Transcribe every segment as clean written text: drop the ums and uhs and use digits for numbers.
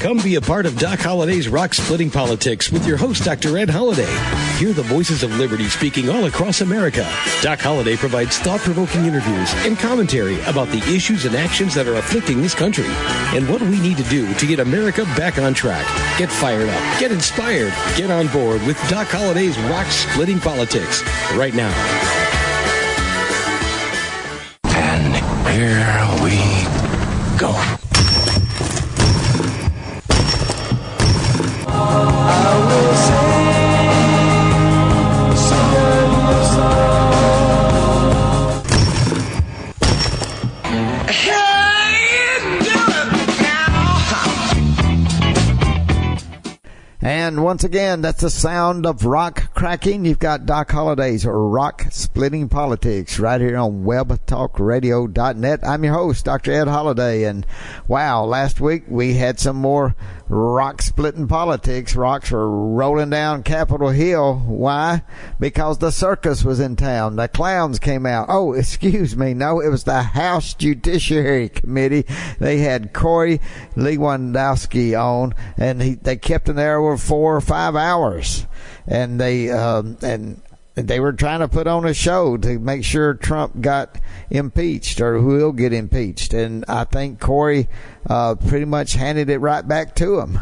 Come be a part of Doc Holliday's Rock Splitting Politics with your host, Dr. Ed Holliday. Hear the voices of liberty speaking all across America. Doc Holliday provides thought-provoking interviews and commentary about the issues and actions that are afflicting this country and what we need to do to get America back on track. Get fired up, get inspired, get on board with Doc Holliday's Rock Splitting Politics right now. And here we go. And once again, that's the sound of rock cracking. You've got Doc Holliday's Rock Splitting Politics right here on webtalkradio.net. I'm your host, Dr. Ed Holliday. And wow, last week we had some more rock splitting politics. Rocks were rolling down Capitol Hill. Why? Because the circus was in town. The clowns came out. Oh, excuse me. No, it was the House Judiciary Committee. They had Corey Lewandowski on, and they kept him there over 4 or 5 hours. And they were trying to put on a show to make sure Trump got impeached or will get impeached. And I think Corey pretty much handed it right back to him.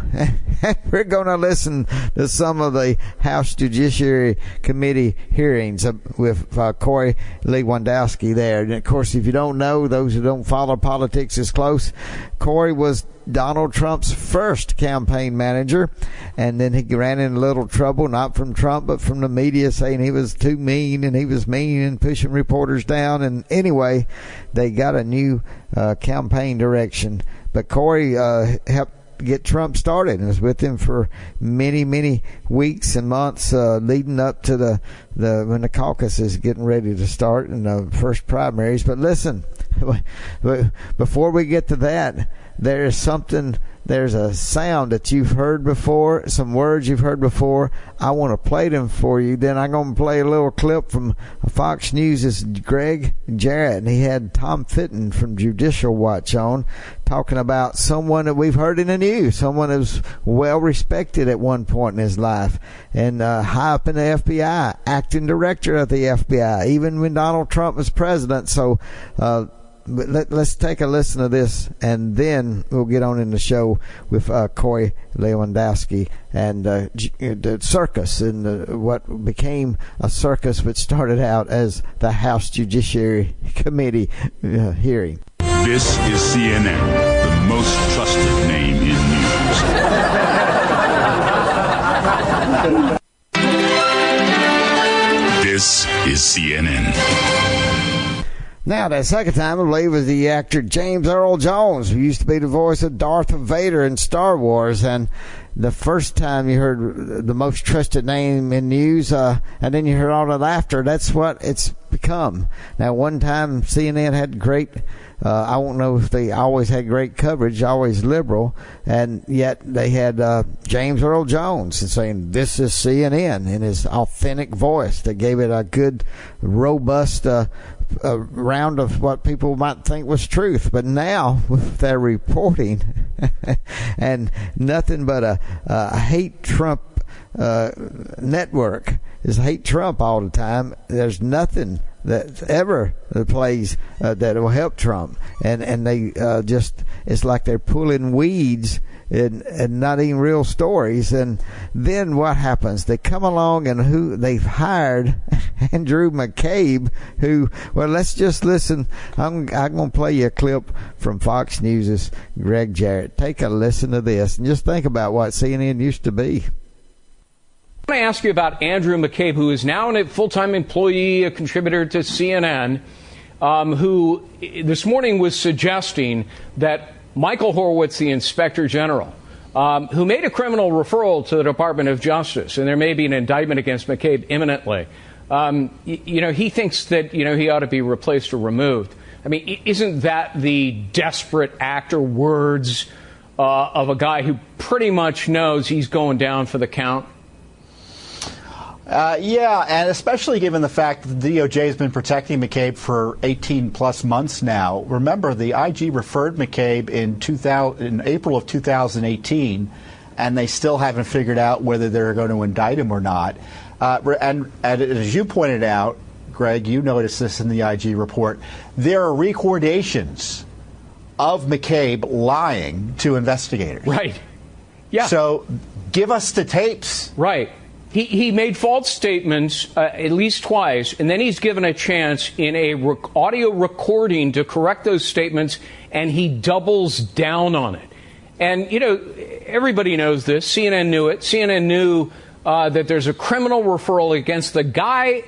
We're going to listen to some of the House Judiciary Committee hearings with Corey Lewandowski there. And, of course, if you don't know, those who don't follow politics as close, Corey was Donald Trump's first campaign manager, and then he ran into a little trouble, not from Trump, but from the media saying he was too mean, and he was mean and pushing reporters down. And anyway, they got a new campaign direction. But Corey helped get Trump started and was with him for many, many weeks and months leading up to the when the caucus is getting ready to start in the first primaries. But listen, before we get to that, there's a sound that you've heard before, some words you've heard before. I want to play them for you. Then I'm going to play a little clip from Fox News' Greg Jarrett, and he had Tom Fitton from Judicial Watch on, talking about someone that we've heard in the news, someone who's well respected at one point in his life, and high up in the FBI, acting director of the FBI, even when Donald Trump was president. So let's take a listen to this, and then we'll get on in the show with Corey Lewandowski and the circus, and what became a circus, which started out as the House Judiciary Committee hearing. This is CNN, the most trusted name in news. This is CNN. Now, that second time, I believe, was the actor James Earl Jones, who used to be the voice of Darth Vader in Star Wars. And the first time you heard the most trusted name in news, and then you heard all the laughter, that's what it's become. Now, one time CNN had great, I won't know if they always had great coverage, always liberal, and yet they had James Earl Jones saying, "This is CNN," in his authentic voice that gave it a good, robust a round of what people might think was truth. But now with their reporting and nothing but a hate Trump network is hate Trump all the time, there's nothing that ever plays that will help Trump, and they just, it's like they're pulling weeds and not even real stories. And then what happens? They come along, and who they've hired, Andrew McCabe, who, well, let's just listen. I'm going to play you a clip from Fox News' Greg Jarrett. Take a listen to this and just think about what CNN used to be. I want to ask you about Andrew McCabe, who is now a full-time employee, a contributor to CNN, who this morning was suggesting that Michael Horowitz, the Inspector General, who made a criminal referral to the Department of Justice, and there may be an indictment against McCabe imminently, he thinks that, he ought to be replaced or removed. I mean, isn't that the desperate act or words of a guy who pretty much knows he's going down for the count? Yeah, and especially given the fact that the DOJ has been protecting McCabe for 18-plus months now. Remember, the IG referred McCabe in April of 2018, and they still haven't figured out whether they're going to indict him or not. And as you pointed out, Greg, you noticed this in the IG report, there are recordations of McCabe lying to investigators. Right. Yeah. So give us the tapes. Right. He made false statements at least twice, and then he's given a chance in a audio recording to correct those statements, and he doubles down on it. And, you know, everybody knows this. CNN knew it. CNN knew that there's a criminal referral against the guy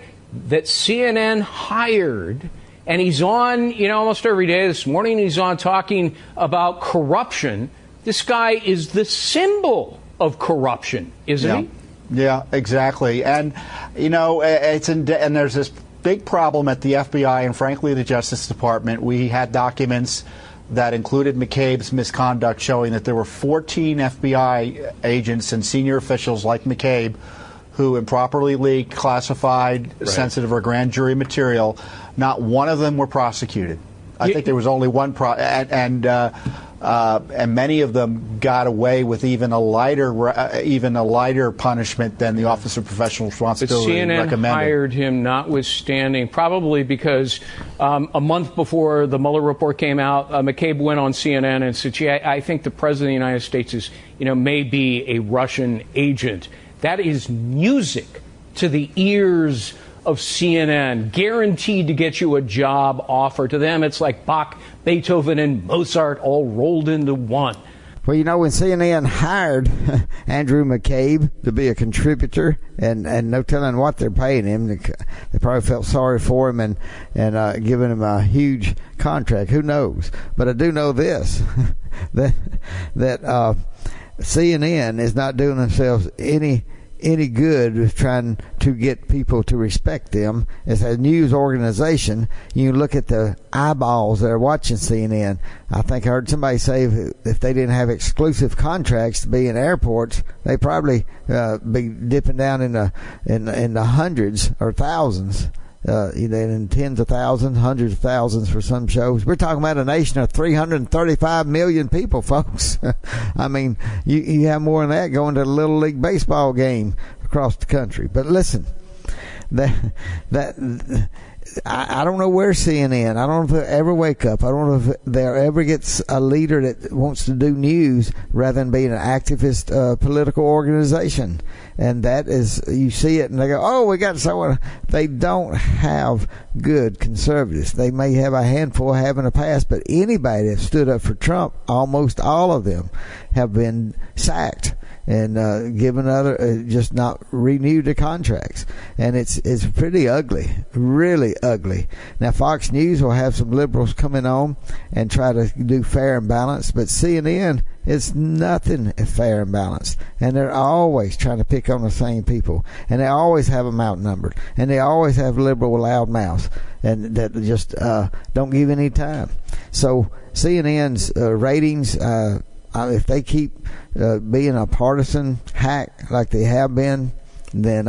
that CNN hired, and he's on, you know, almost every day. This morning he's on talking about corruption. This guy is the symbol of corruption, isn't he? Yeah, exactly. And, you know, and there's this big problem at the FBI and, frankly, the Justice Department. We had documents that included McCabe's misconduct showing that there were 14 FBI agents and senior officials like McCabe who improperly leaked classified, sensitive, or grand jury material. Not one of them were prosecuted. I think there was only one, and many of them got away with even a lighter punishment than the Office of Professional Responsibility recommended. But CNN hired him, notwithstanding, probably because a month before the Mueller report came out, McCabe went on CNN and said, "Gee, I think the President of the United States is, you know, may be a Russian agent." That is music to the ears of CNN, guaranteed to get you a job offer. To them, it's like Bach, Beethoven, and Mozart all rolled into one. Well, you know, when CNN hired Andrew McCabe to be a contributor, and no telling what they're paying him, they probably felt sorry for him and giving him a huge contract. Who knows? But I do know this, that CNN is not doing themselves any good with trying to get people to respect them. As a news organization, you look at the eyeballs that are watching CNN. I think I heard somebody say if they didn't have exclusive contracts to be in airports, they'd probably be dipping down in the hundreds or thousands. In tens of thousands, hundreds of thousands for some shows. We're talking about a nation of 335 million people, folks. I mean, you have more than that going to a Little League baseball game across the country. But listen, I don't know where CNN, I don't know if they'll ever wake up. I don't know if there ever gets a leader that wants to do news rather than being an activist political organization. And that is, you see it and they go, oh, we got someone. They don't have good conservatives. They may have a handful having a past, but anybody that stood up for Trump, almost all of them have been sacked and given other, just not renewed the contracts. And it's pretty ugly, really ugly. Now, Fox News will have some liberals coming on and try to do fair and balanced, but CNN is nothing fair and balanced. And they're always trying to pick on the same people. And they always have them outnumbered. And they always have liberal loud mouths and that just don't give any time. So CNN's ratings, if they keep being a partisan hack like they have been, then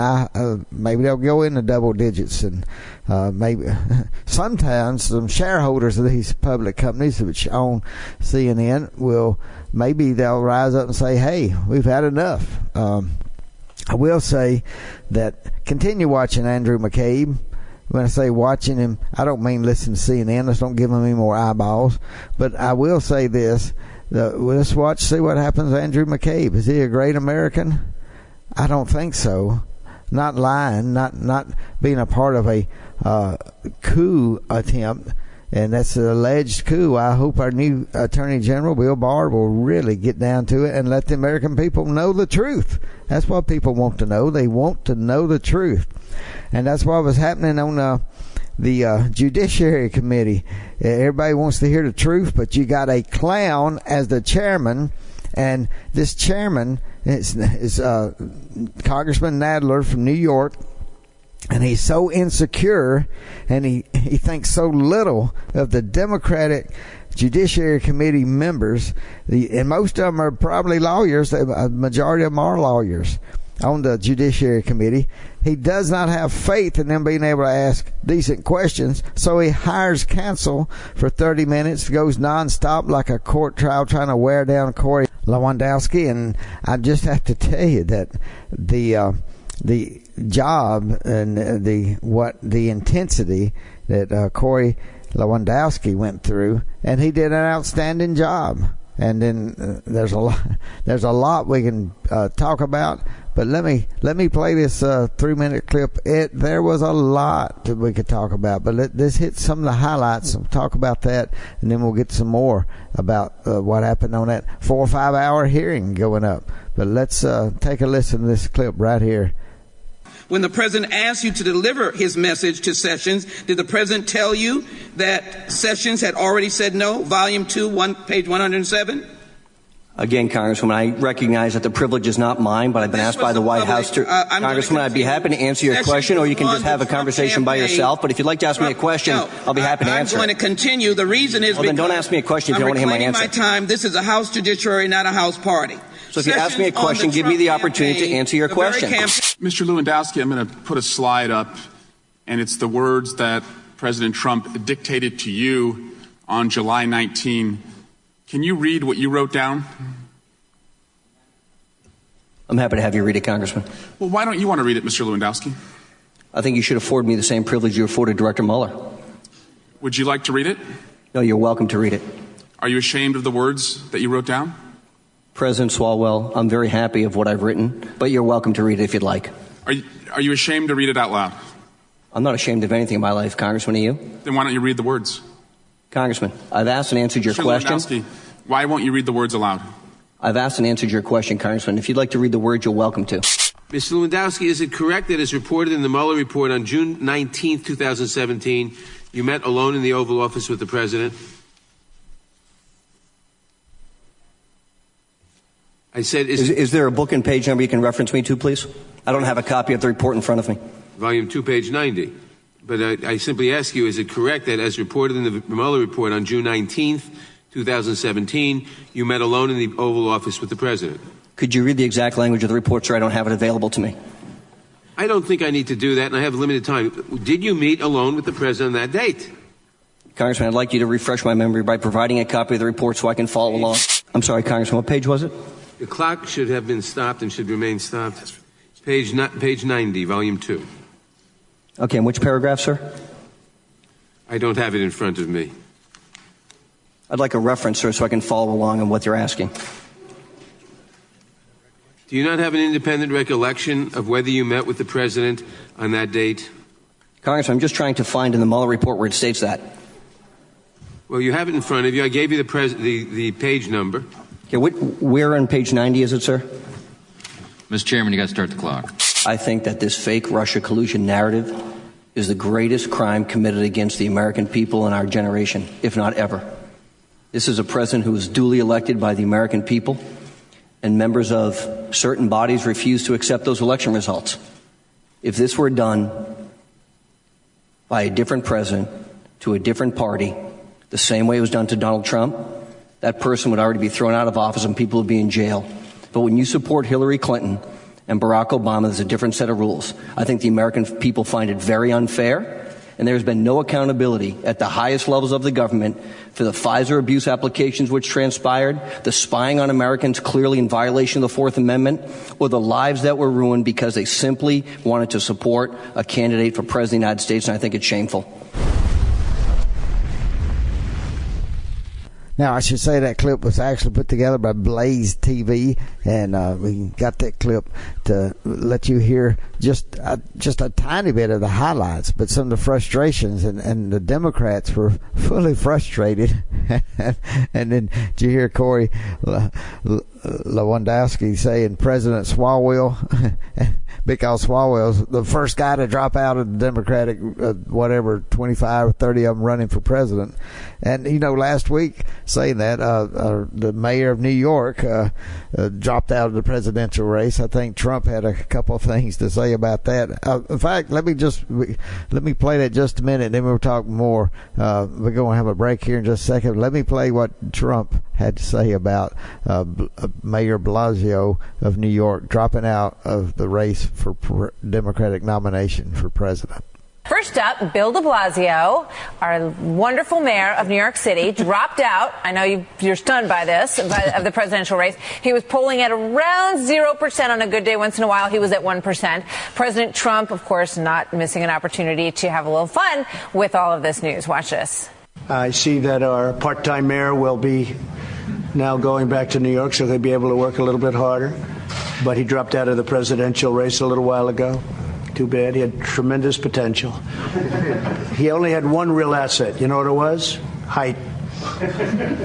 maybe they'll go into double digits, and maybe sometimes some shareholders of these public companies which own CNN maybe they'll rise up and say, "Hey, we've had enough." I will say that continue watching Andrew McCabe. When I say watching him, I don't mean listen to CNN. Let's don't give him any more eyeballs. But I will say this. Let's see what happens to Andrew McCabe. Is he a great American? I don't think so. Not lying, not being a part of a coup attempt, and that's an alleged coup. I hope our new Attorney General, Bill Barr, will really get down to it and let the American people know the truth. That's what people want to know. They want to know the truth. And that's what was happening on the Judiciary Committee. Everybody wants to hear the truth, but you got a clown as the chairman, and this chairman is Congressman Nadler from New York, and he's so insecure, and he thinks so little of the Democratic Judiciary Committee members, and most of them are probably lawyers. A majority of them are lawyers. on the Judiciary Committee. He does not have faith in them being able to ask decent questions, so he hires counsel for 30 minutes, goes nonstop like a court trial trying to wear down Corey Lewandowski. And I just have to tell you that the job and the intensity that Corey Lewandowski went through, and he did an outstanding job. And then there's a lot we can talk about. But let me play this 3-minute clip. There was a lot that we could talk about, but let's hit some of the highlights and talk about that, and then we'll get some more about what happened on that 4 or 5 hour hearing going up. But let's take a listen to this clip right here. When the president asked you to deliver his message to Sessions, did the president tell you that Sessions had already said no? Volume 2, page 107? Again, Congresswoman, I recognize that the privilege is not mine, but I've been asked by the White House to... Congresswoman, I'd be happy to answer your question, or you can just have a conversation by yourself. But if you'd like to ask me a question, I'll be happy to answer. I'm going to continue. The reason is well, then don't ask me a question if you don't want to hear my answer. I'm reclaiming my time. This is a House Judiciary, not a House party. So if you ask me a question, give me the opportunity to answer your question. Mr. Lewandowski, I'm going to put a slide up, and it's the words that President Trump dictated to you on July 19. Can you read what you wrote down? I'm happy to have you read it, Congressman. Well, why don't you want to read it, Mr. Lewandowski? I think you should afford me the same privilege you afforded Director Mueller. Would you like to read it? No, you're welcome to read it. Are you ashamed of the words that you wrote down? President Swalwell, I'm very happy of what I've written, but you're welcome to read it if you'd like. Are you ashamed to read it out loud? I'm not ashamed of anything in my life, Congressman. Are you? Then why don't you read the words? Congressman, I've asked and answered your question. Lewandowski, why won't you read the words aloud? I've asked and answered your question, Congressman. If you'd like to read the words, you're welcome to. Mr. Lewandowski, is it correct that as reported in the Mueller report on June 19, 2017, you met alone in the Oval Office with the President? I said, is there a book and page number you can reference me to, please? I don't have a copy of the report in front of me. Volume 2, page 90. But I simply ask you, is it correct that as reported in the Mueller report on June 19th, 2017, you met alone in the Oval Office with the President? Could you read the exact language of the report, sir? I don't have it available to me. I don't think I need to do that, and I have limited time. Did you meet alone with the President on that date? Congressman, I'd like you to refresh my memory by providing a copy of the report so I can follow along. I'm sorry, Congressman, what page was it? The clock should have been stopped and should remain stopped. Page 90, volume 2. Okay, and which paragraph, sir? I don't have it in front of me. I'd like a reference, sir, so I can follow along on what you're asking. Do you not have an independent recollection of whether you met with the President on that date? Congressman, I'm just trying to find in the Mueller report where it states that. Well, you have it in front of you. I gave you the page number. Okay, where on page 90 is it, sir? Mr. Chairman, you got to start the clock. I think that this fake Russia collusion narrative is the greatest crime committed against the American people in our generation, if not ever. This is a president who was duly elected by the American people, and members of certain bodies refuse to accept those election results. If this were done by a different president to a different party, the same way it was done to Donald Trump, that person would already be thrown out of office and people would be in jail. But when you support Hillary Clinton and Barack Obama, there's a different set of rules. I think the American people find it very unfair, and there's been no accountability at the highest levels of the government for the Pfizer abuse applications which transpired, the spying on Americans clearly in violation of the Fourth Amendment, or the lives that were ruined because they simply wanted to support a candidate for President of the United States, and I think it's shameful. Now, I should say that clip was actually put together by Blaze TV, and we got that clip to let you hear just a tiny bit of the highlights, but some of the frustrations, and the Democrats were fully frustrated. And then did you hear Corey Lewandowski saying President Swalwell, because Swalwell's the first guy to drop out of the Democratic, 25 or 30 of them running for president. And, last week saying that, the mayor of New York dropped out of the presidential race. I think Trump had a couple of things to say about that. In fact, let me play that just a minute, and then we'll talk more. We're going to have a break here in just a second. Let me play what Trump had to say about Mayor Blasio of New York dropping out of the race for Democratic nomination for president. First up, Bill de Blasio, our wonderful mayor of New York City, dropped out. I know you're stunned by this, of the presidential race. He was polling at around 0% on a good day. Once in a while, he was at 1%. President Trump, of course, not missing an opportunity to have a little fun with all of this news. Watch this. I see that our part-time mayor will be now going back to New York, so he'll be able to work a little bit harder. But he dropped out of the presidential race a little while ago. Too bad. He had tremendous potential. He only had one real asset. You know what it was? Height.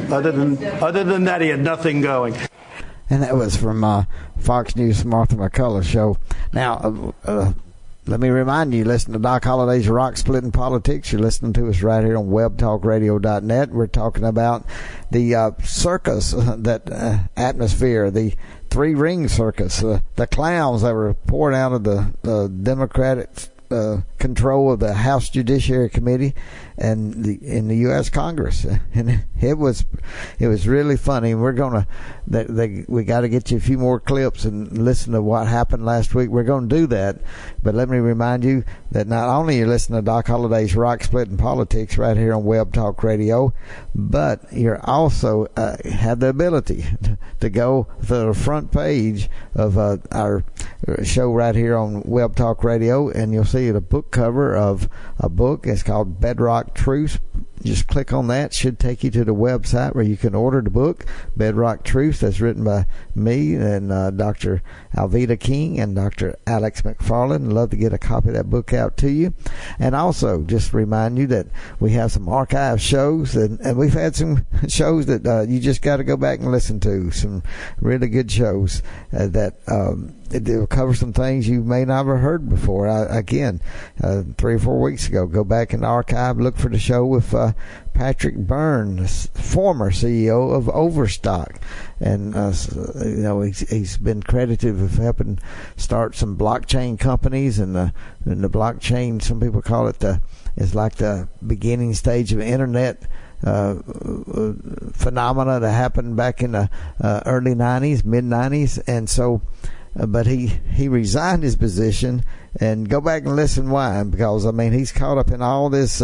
Other than that, he had nothing going. And that was from Fox News' Martha McCullough show. Now, let me remind you, listen to Doc Holliday's Rock Splitting Politics. You're listening to us right here on webtalkradio.net. We're talking about the circus, that atmosphere, the three-ring circus, the clowns that were poured out of the Democratic control of the House Judiciary Committee and in the U.S. Congress, and it was really funny. We're we got to get you a few more clips and listen to what happened last week. We're going to do that, but let me remind you that not only you're listening to Doc Holliday's Rock Splitting Politics right here on Web Talk Radio, but you're also have the ability to go to the front page of our show right here on Web Talk Radio, and you'll see the book cover of a book. It's called Bedrock Truth. Just click on that. Should take you to the website where you can order the book, Bedrock Truth. That's written by me and Dr. Alveda King and Dr. Alex McFarland. Love to get a copy of that book out to you. And also, just remind you that we have some archive shows, and we've had some shows that you just got to go back and listen to. Some really good shows that it'll cover some things you may not have heard before. Again, 3 or 4 weeks ago, go back in the archive, look for the show with Patrick Byrne, former CEO of Overstock, and he's been credited with helping start some blockchain companies, and the blockchain, some people call it is like the beginning stage of internet phenomena that happened back in the early 90s, mid 90s, and so. But he resigned his position, and go back and listen why, because he's caught up in all this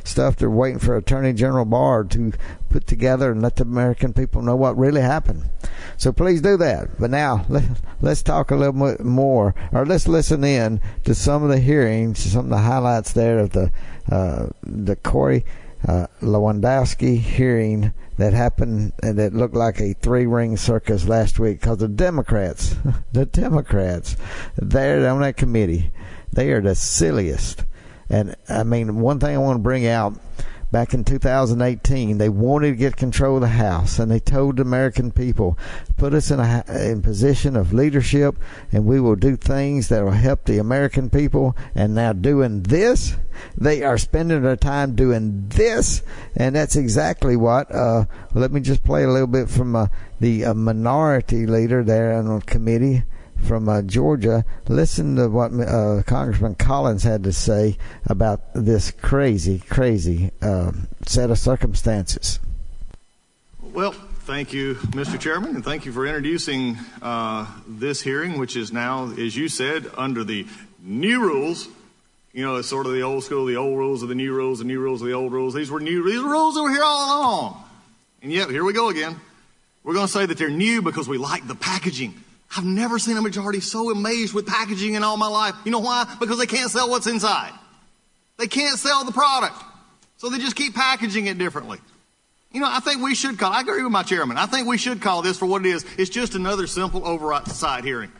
stuff. They're waiting for Attorney General Barr to put together and let the American people know what really happened. So please do that. But now let's talk a little bit more, or let's listen in to some of the hearings, some of the highlights there of the Corey Lewandowski hearing that happened, and that looked like a three-ring circus last week, because the Democrats, they're on that committee. They are the silliest. And one thing I want to bring out, back in 2018, they wanted to get control of the House, and they told the American people, put us in position of leadership, and we will do things that will help the American people. And now doing this, they are spending their time doing this, and that's exactly what. Let me just play a little bit from the minority leader there on the committee from Georgia. Listen to what Congressman Collins had to say about this crazy set of circumstances. Well, thank you, Mr. Chairman, and thank you for introducing this hearing, which is now, as you said, under the new rules. It's sort of the old school, the old rules of the new rules, the new rules of the old rules. These rules were here all along. And yet, here we go again. We're going to say that they're new because we like the packaging. I've never seen a majority so amazed with packaging in all my life. You know why? Because they can't sell what's inside. They can't sell the product. So they just keep packaging it differently. I think we should I agree with my chairman. I think we should call this for what it is. It's just another simple oversight hearing.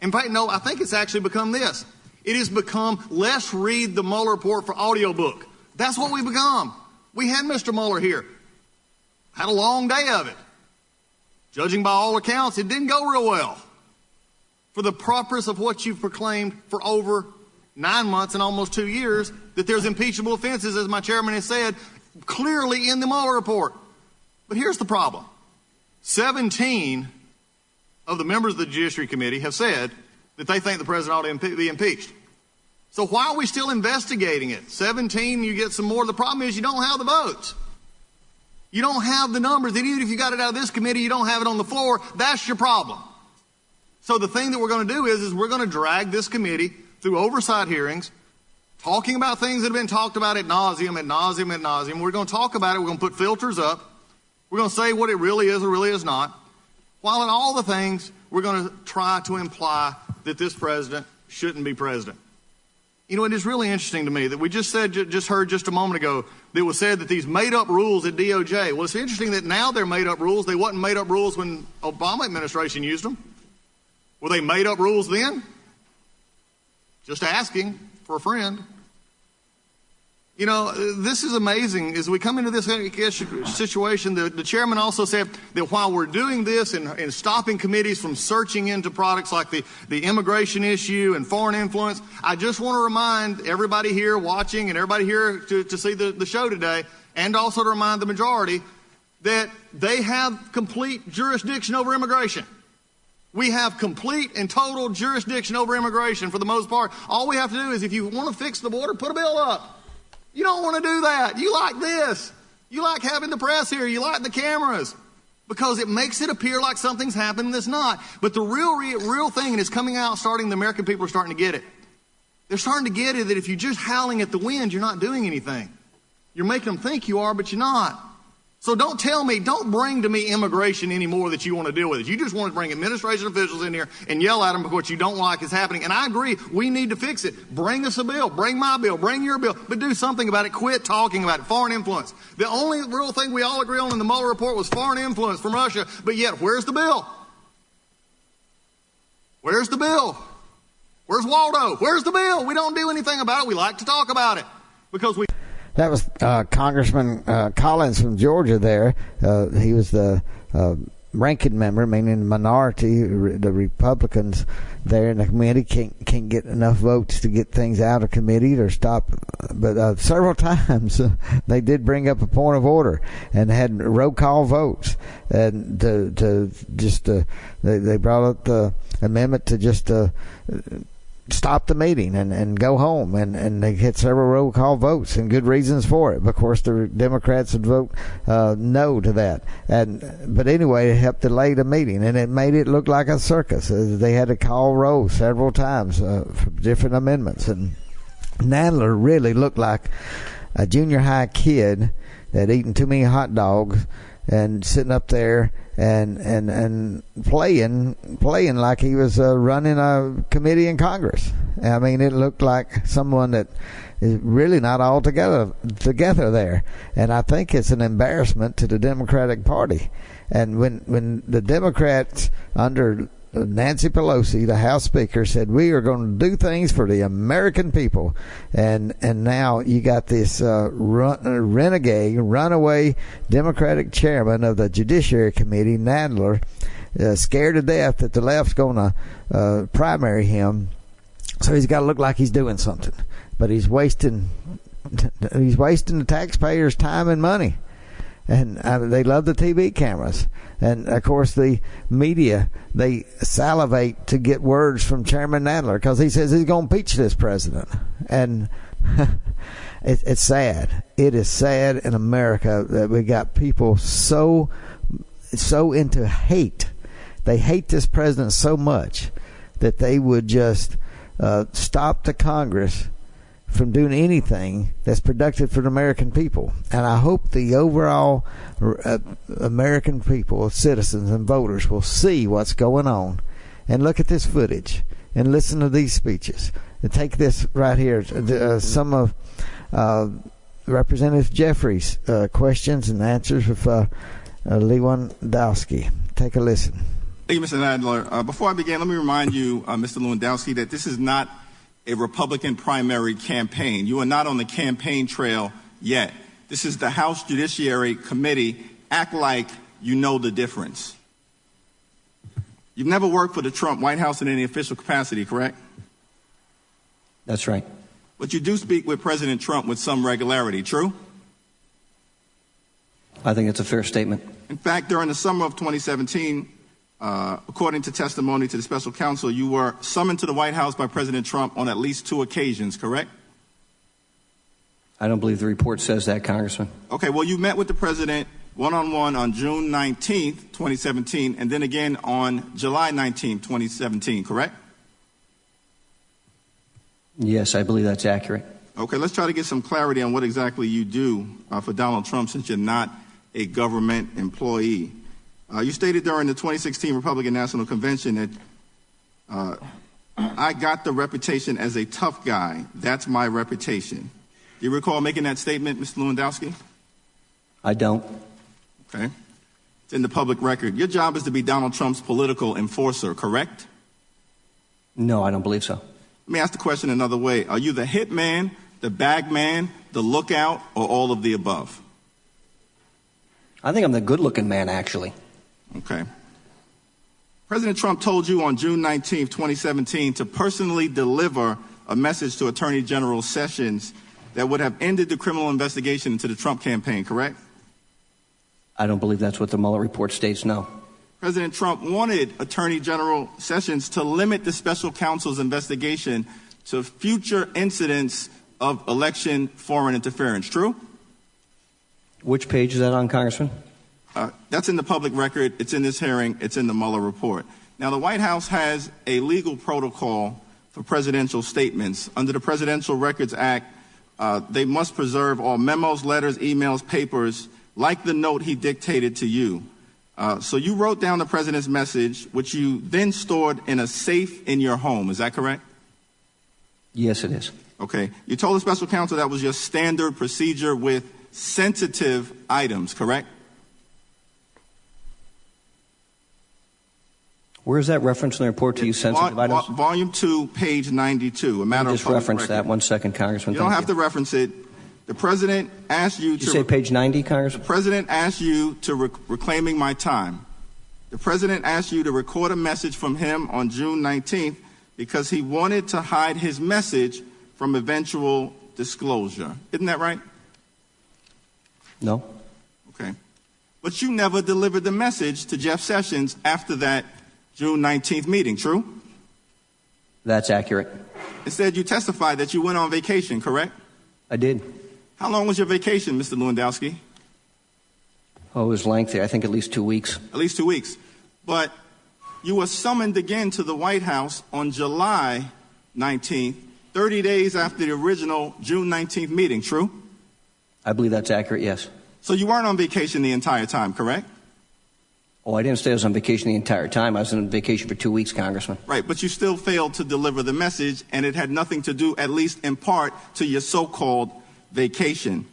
In fact, no, I think it's actually become this. It has become, let's read the Mueller report for audiobook. That's what we've become. We had Mr. Mueller here. Had a long day of it. Judging by all accounts, it didn't go real well. For the purpose of what you've proclaimed for over 9 months and almost 2 years, that there's impeachable offenses, as my chairman has said, clearly in the Mueller report. But here's the problem. 17 of the members of the Judiciary Committee have said that they think the president ought to be impeached. So why are we still investigating it? 17, you get some more. The problem is you don't have the votes. You don't have the numbers, and even if you got it out of this committee, you don't have it on the floor. That's your problem. So the thing that we're going to do is we're going to drag this committee through oversight hearings, talking about things that have been talked about ad nauseum. We're going to talk about it. We're going to put filters up. We're going to say what it really is or really is not. While in all the things, we're going to try to imply that this president shouldn't be president. You know, it is really interesting to me that we just heard just a moment ago that it was said that these made-up rules at DOJ. Well, it's interesting that now they're made-up rules. They wasn't made-up rules when Obama administration used them. Were they made-up rules then? Just asking for a friend. You know, this is amazing. As we come into this situation, the chairman also said that while we're doing this and stopping committees from searching into products like the immigration issue and foreign influence, I just want to remind everybody here watching and everybody here to see the show today, and also to remind the majority that they have complete jurisdiction over immigration. We have complete and total jurisdiction over immigration for the most part. All we have to do is, if you want to fix the border, put a bill up. You don't want to do that. You like this. You like having the press here. You like the cameras. Because it makes it appear like something's happened that's not. But the real thing, and it's coming out starting, the American people are starting to get it. They're starting to get it that if you're just howling at the wind, you're not doing anything. You're making them think you are, but you're not. So don't bring to me immigration anymore that you want to deal with it. You just want to bring administration officials in here and yell at them because what you don't like is happening. And I agree, we need to fix it. Bring us a bill. Bring my bill. Bring your bill. But do something about it. Quit talking about it. Foreign influence. The only real thing we all agree on in the Mueller report was foreign influence from Russia. But yet, where's the bill? Where's the bill? Where's Waldo? Where's the bill? We don't do anything about it. We like to talk about it because we... That was Congressman Collins from Georgia there. He was the ranking member, meaning the minority. The Republicans there in the committee can't get enough votes to get things out of committee or stop. But several times they did bring up a point of order and had roll call votes. And they brought up the amendment to just stop the meeting and go home, and they had several roll call votes and good reasons for it. Of course, the Democrats would vote no to that, but anyway, it helped delay the meeting, and it made it look like a circus. They had to call roll several times for different amendments, and Nadler really looked like a junior high kid that eaten too many hot dogs and sitting up there and playing like he was running a committee in Congress. I mean, it looked like someone that is really not all together there. And I think it's an embarrassment to the Democratic Party. And when the Democrats under Nancy Pelosi, the House Speaker, said we are going to do things for the American people, and now you got this renegade, runaway Democratic chairman of the Judiciary Committee, Nadler, scared to death that the left's going to primary him, so he's got to look like he's doing something, but he's wasting the taxpayers' time and money. And they love the TV cameras. And, of course, the media, they salivate to get words from Chairman Nadler because he says he's going to impeach this president. And it's sad. It is sad in America that we got people so into hate. They hate this president so much that they would just stop the Congress from doing anything that's productive for the American people. And I hope the overall American people, citizens and voters, will see what's going on and look at this footage and listen to these speeches and take this right here, some of Representative Jeffrey's questions and answers with Lewandowski. Take a listen. Thank you, Mr. Nadler. Before I begin, let me remind you, Mr. Lewandowski, that this is not a Republican primary campaign. You are not on the campaign trail yet. This is the House Judiciary Committee. Act like you know the difference. You've never worked for the Trump White House in any official capacity, correct? That's right. But you do speak with President Trump with some regularity, true? I think it's a fair statement. In fact, during the summer of 2017, according to testimony to the special counsel, you were summoned to the White House by President Trump on at least 2 occasions, correct? I don't believe the report says that, Congressman. Okay, well, you met with the president one-on-one on June 19th, 2017, and then again on July 19th, 2017, correct? Yes, I believe that's accurate. Okay, let's try to get some clarity on what exactly you do for Donald Trump, since you're not a government employee. You stated during the 2016 Republican National Convention that I got the reputation as a tough guy. That's my reputation. Do you recall making that statement, Mr. Lewandowski? I don't. Okay. It's in the public record. Your job is to be Donald Trump's political enforcer, correct? No, I don't believe so. Let me ask the question another way. Are you the hit man, the bag man, the lookout, or all of the above? I think I'm the good-looking man, actually. Okay. President Trump told you on June 19, 2017, to personally deliver a message to Attorney General Sessions that would have ended the criminal investigation into the Trump campaign, correct? I don't believe that's what the Mueller report states, no. President Trump wanted Attorney General Sessions to limit the special counsel's investigation to future incidents of election foreign interference, true? Which page is that on, Congressman? That's in the public record. It's in this hearing. It's in the Mueller report. Now, the White House has a legal protocol for presidential statements. Under the Presidential Records Act, they must preserve all memos, letters, emails, papers, like the note he dictated to you. So you wrote down the president's message, which you then stored in a safe in your home. Is that correct? Yes, it is. Okay. You told the special counsel that was your standard procedure with sensitive items, correct? Where is that reference in the report to use sensitive items? Volume 2, page 92. A matter of just reference that 1 second, Congressman. You don't have to reference it. The president asked you to... You say page 90, Congressman? The president asked you to reclaiming my time. The president asked you to record a message from him on June 19th because he wanted to hide his message from eventual disclosure. Isn't that right? No. Okay. But you never delivered the message to Jeff Sessions after that June 19th meeting, true? That's accurate. Instead, you testified that you went on vacation, correct? I did. How long was your vacation, Mr. Lewandowski? Oh, it was lengthy. I think at least 2 weeks. At least 2 weeks. But you were summoned again to the White House on July 19th, 30 days after the original June 19th meeting, true? I believe that's accurate, yes. So you weren't on vacation the entire time, correct? Oh, I didn't say I was on vacation the entire time. I was on vacation for 2 weeks, Congressman. Right, but you still failed to deliver the message, and it had nothing to do, at least in part, to your so-called vacation.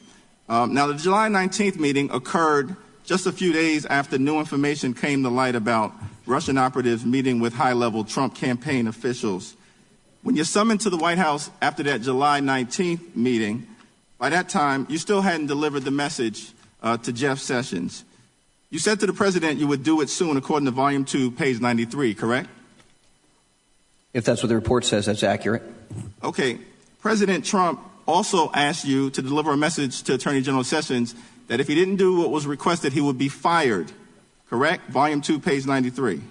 Now, the July 19th meeting occurred just a few days after new information came to light about Russian operatives meeting with high-level Trump campaign officials. When you're summoned to the White House after that July 19th meeting, by that time, you still hadn't delivered the message to Jeff Sessions. You said to the president you would do it soon, according to Volume 2, page 93, correct? If that's what the report says, that's accurate. Okay. President Trump also asked you to deliver a message to Attorney General Sessions that if he didn't do what was requested, he would be fired, correct? Volume 2, page 93.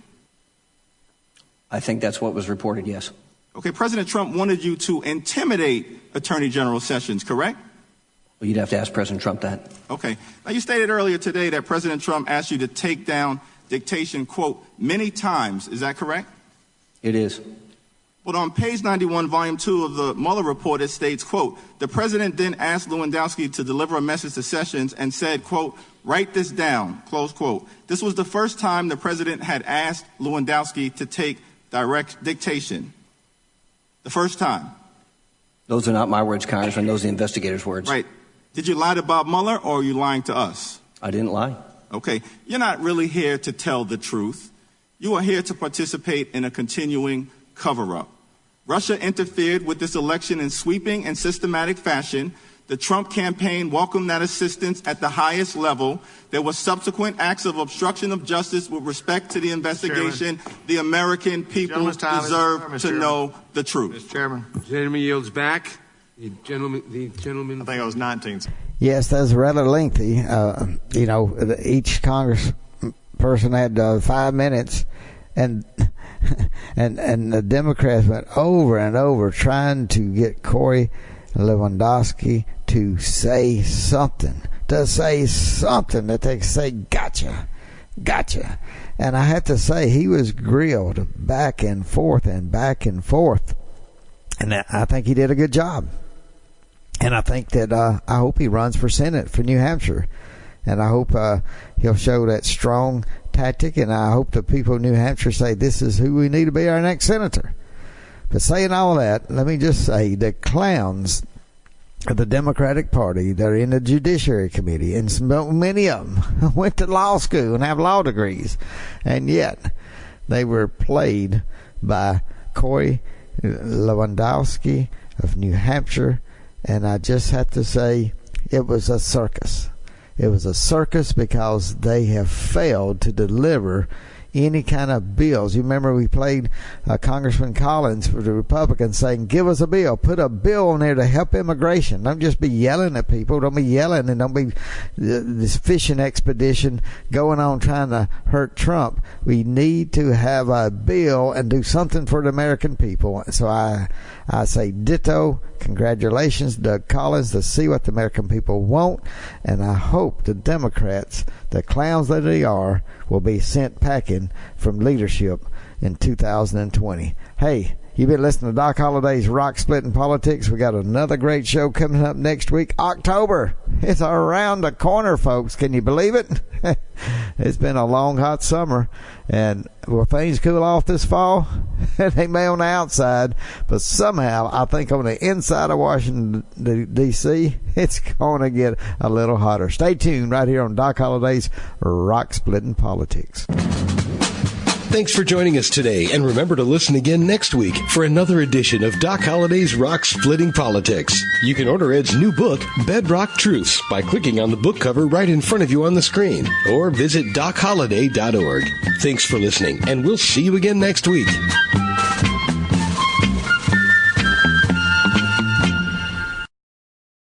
I think that's what was reported, yes. Okay. President Trump wanted you to intimidate Attorney General Sessions, correct? Well, you'd have to ask President Trump that. Okay. Now, you stated earlier today that President Trump asked you to take down dictation, quote, many times. Is that correct? It is. But on page 91, volume 2 of the Mueller report, it states, quote, the president then asked Lewandowski to deliver a message to Sessions and said, quote, write this down, close quote. This was the first time the president had asked Lewandowski to take direct dictation. The first time. Those are not my words, Congressman. Those are the investigators' words. Right. Did you lie to Bob Mueller, or are you lying to us? I didn't lie. Okay. You're not really here to tell the truth. You are here to participate in a continuing cover-up. Russia interfered with this election in sweeping and systematic fashion. The Trump campaign welcomed that assistance at the highest level. There were subsequent acts of obstruction of justice with respect to the investigation. The American people deserve to know the truth. Mr. Chairman. The gentleman yields back. The gentleman. I think I was 19. Yes, that's rather lengthy. Each Congress person had 5 minutes, and the Democrats went over and over trying to get Corey Lewandowski to say something, to say something that they say, gotcha. And I have to say, he was grilled back and forth. And I think he did a good job. And I think that I hope he runs for Senate for New Hampshire. And I hope he'll show that strong tactic. And I hope the people of New Hampshire say this is who we need to be our next senator. But saying all that, let me just say the clowns of the Democratic Party that are in the Judiciary Committee, and many of them went to law school and have law degrees, and yet they were played by Corey Lewandowski of New Hampshire, and I just have to say it was a circus. It was a circus because they have failed to deliver any kind of bills. You remember we played Congressman Collins for the Republicans saying, give us a bill. Put a bill on there to help immigration. Don't just be yelling at people. Don't be yelling, and don't be this fishing expedition going on trying to hurt Trump. We need to have a bill and do something for the American people. So I say ditto. Congratulations, Doug Collins, to see what the American people want. And I hope the Democrats, the clowns that they are, will be sent packing from leadership in 2020. Hey, you've been listening to Doc Holliday's Rock Splitting Politics. We got another great show coming up next week. October. It's around the corner, folks. Can you believe it? It's been a long, hot summer. And will things cool off this fall? They may on the outside, but somehow I think on the inside of Washington, D.C., it's going to get a little hotter. Stay tuned right here on Doc Holliday's Rock Splitting Politics. Thanks for joining us today, and remember to listen again next week for another edition of Doc Holliday's Rock Splitting Politics. You can order Ed's new book, Bedrock Truths, by clicking on the book cover right in front of you on the screen, or visit DocHolliday.org. Thanks for listening, and we'll see you again next week.